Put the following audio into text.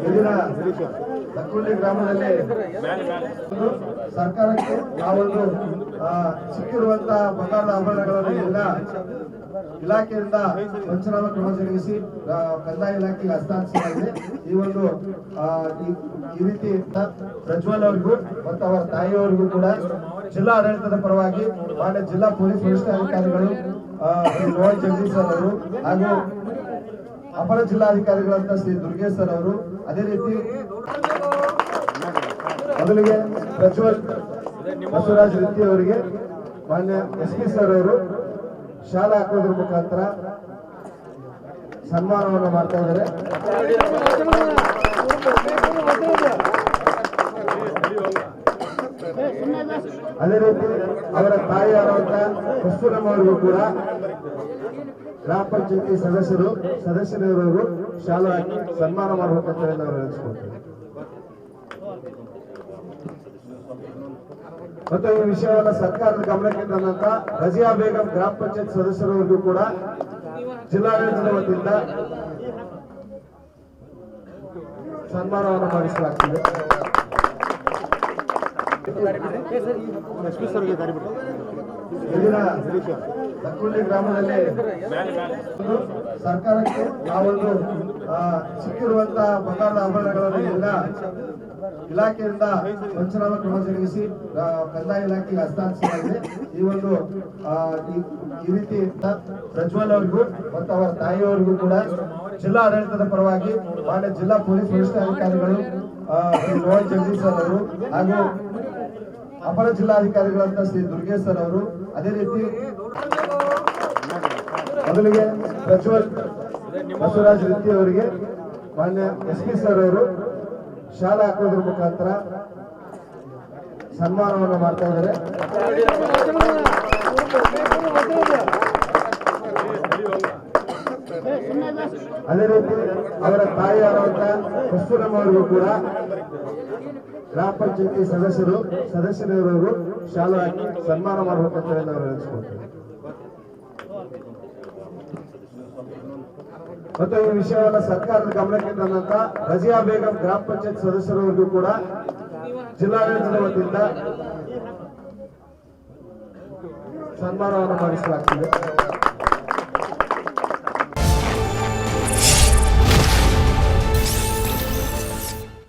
ಇಲ್ಲಿನ ದಕ್ಕುಳ್ಳಿ ಗ್ರಾಮದಲ್ಲಿ ಸರ್ಕಾರಕ್ಕೆ ನಾವೊಂದು ಸಿಕ್ಕಿರುವಂತಹ ಬಂಗಾರದ ಆಭರಣಗಳನ್ನು ಎಲ್ಲ ಇಲಾಖೆಯಿಂದ ಪಂಚನಾಮ ಕ್ರಮ ಜರುಗಿಸಿ ಕಂದಾಯ ಇಲಾಖೆಗೆ ಹಸ್ತಾಂತರಿಸಲಾಗಿದೆ. ಈ ಒಂದು ಈ ರೀತಿ ಪ್ರಜ್ವಲ್ ಅವರಿಗೂ ಮತ್ತು ಅವರ ತಾಯಿಯವರಿಗೂ ಕೂಡ ಜಿಲ್ಲಾ ಆಡಳಿತದ ಪರವಾಗಿ ಮಾನ್ಯ ಜಿಲ್ಲಾ ಪೊಲೀಸ್ ವರಿಷ್ಠಾಧಿಕಾರಿಗಳು ರೋಹನ್ ಜಗದೀಶ್ ಸರ್ ಅವರು ಹಾಗೂ ಅಪರ ಜಿಲ್ಲಾಧಿಕಾರಿಗಳಂತ ಶ್ರೀ ದುರ್ಗೇಶ್ ಸರ್ ಅವರು, ಅದೇ ರೀತಿ ಮೊದಲಿಗೆ ಪ್ರಜ್ವಲ್ ಬಸವರಾಜ್ ರಿತ್ತಿ ಅವರಿಗೆ ಮಾನ್ಯ SP ಸರ್ ಅವರು ಶಾಲಾ ಹಾಕೋದ್ರ ಮುಖಾಂತರ ಸನ್ಮಾನವನ್ನು ಮಾಡ್ತಾ ಇದ್ದಾರೆ. ಅದೇ ರೀತಿ ಅವರ ತಾಯಿಯಾದಂತಹ ಕಸ್ತೂರಮ್ಮ ಅವರಿಗೂ ಕೂಡ ಗ್ರಾಮ ಪಂಚಾಯತಿ ಸದಸ್ಯರವರು ಶಾಲಾ ಹಾಕಿ ಸನ್ಮಾನ ಮಾಡಬೇಕಂತ ನಾವು ಹೇಳಿಸ್ಕೊಳ್ತೇವೆ. ಮತ್ತು ಈ ವಿಷಯವನ್ನು ಸರ್ಕಾರದ ಗಮನಕ್ಕೆ ತಂದಂತ ರಜಿಯಾ ಬೇಗಂ ಗ್ರಾಮ ಪಂಚಾಯತ್ ಸದಸ್ಯರವರಿಗೂ ಕೂಡ ಜಿಲ್ಲಾಡಳಿತದ ವತಿಯಿಂದ ಸನ್ಮಾನವನ್ನು ಮಾಡಿಸಲಾಗ್ತಿದೆ. ಇಲ್ಲಿನ ದಕ್ಕುಳ್ಳಿ ಗ್ರಾಮದಲ್ಲಿ ಸರ್ಕಾರಕ್ಕೆ ನಾವೊಂದು ಸಿಕ್ಕಿರುವಂತಹ ಬಂಗಾರದ ಆಭರಣಗಳನ್ನು ಎಲ್ಲ ಇಲಾಖೆಯಿಂದ ಪಂಚನಾಮ ಕ್ರಮ ಜರುಗಿಸಿ ಕಂದಾಯ ಇಲಾಖೆಗೆ ಹಸ್ತಾಂತರಿಸಲಾಗಿದೆ. ಈ ಒಂದು ಈ ರೀತಿ ಪ್ರಜ್ವಲ್ ಅವರಿಗೂ ಮತ್ತು ಅವರ ತಾಯಿಯವರಿಗೂ ಕೂಡ ಜಿಲ್ಲಾ ಆಡಳಿತದ ಪರವಾಗಿ ಮಾನ್ಯ ಜಿಲ್ಲಾ ಪೊಲೀಸ್ ವರಿಷ್ಠಾಧಿಕಾರಿಗಳು ರೋಹನ್ ಜಗದೀಶ್ ಸರ್ ಅವರು ಹಾಗೂ ಅಪರ ಜಿಲ್ಲಾಧಿಕಾರಿಗಳಂತ ಶ್ರೀ ದುರ್ಗೇಶ್ ಸರ್ ಅವರು, ಅದೇ ರೀತಿ ಮೊದಲಿಗೆ ಪ್ರಜ್ವಲ್ ಬಸವರಾಜ್ ರಿತ್ತಿ ಅವರಿಗೆ ಮಾನ್ಯ SP ಸರ್ ಅವರು ಶಾಲಾ ಹಾಕೋದ್ರ ಮುಖಾಂತರ ಸನ್ಮಾನವನ್ನು ಮಾಡ್ತಾ ಇದ್ದಾರೆ. ಅದೇ ರೀತಿ ಅವರ ತಾಯಿಯಾದಂತಹ ಕಸ್ತೂರಮ್ಮ ಅವರಿಗೂ ಕೂಡ ಗ್ರಾಮ ಪಂಚಾಯತಿ ಸದಸ್ಯರವರು ಶಾಲಾ ಹಾಕಿ ಸನ್ಮಾನ ಮಾಡಬೇಕಂತ ನಾವು ಹೇಳಿಸ್ಕೊಳ್ತೇವೆ. ಮತ್ತು ಈ ವಿಷಯವನ್ನು ಸರ್ಕಾರದ ಗಮನಕ್ಕೆ ತಂದಂತ ರಜಿಯಾ ಬೇಗಂ ಗ್ರಾಮ ಪಂಚಾಯತ್ ಸದಸ್ಯರವರಿಗೂ ಕೂಡ ಜಿಲ್ಲಾಡಳಿತದ ವತಿಯಿಂದ ಸನ್ಮಾನವನ್ನು ಮಾಡಿಸಲಾಗ್ತಿದೆ.